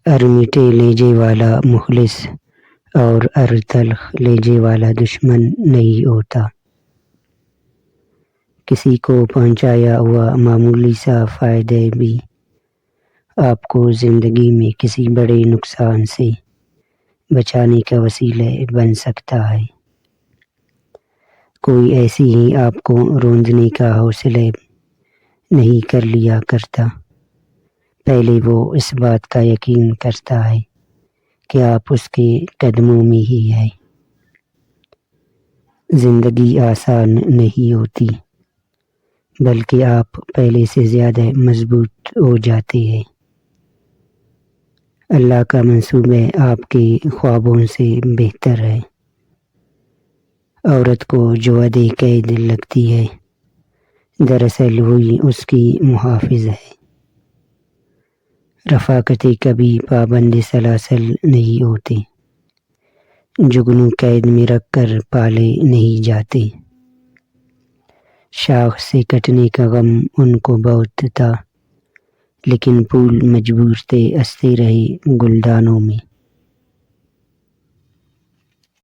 ار میٹھے لیجے والا مخلص اور ار تلخ لیجے والا دشمن نہیں ہوتا۔ کسی کو پہنچایا ہوا معمولی سا فائدہ بھی آپ کو زندگی میں کسی بڑے نقصان سے بچانے کا وسیلہ بن سکتا ہے۔ کوئی ایسی ہی آپ کو روندنے کا حوصلہ نہیں کر لیا کرتا، پہلے وہ اس بات کا یقین کرتا ہے کہ آپ اس کے قدموں میں ہی ہیں۔ زندگی آسان نہیں ہوتی، بلکہ آپ پہلے سے زیادہ مضبوط ہو جاتے ہیں۔ اللہ کا منصوبہ آپ کے خوابوں سے بہتر ہے۔ عورت کو جو عدے قید لگتی ہے، دراصل وہی اس کی محافظ ہے۔ رفاقتیں کبھی پابند سلاسل نہیں ہوتے، جگنو قید میں رکھ کر پالے نہیں جاتے۔ شاخ سے کٹنے کا غم ان کو بہت تھا، لیکن پھول مجبور تھے ہنستے رہے گلدانوں میں۔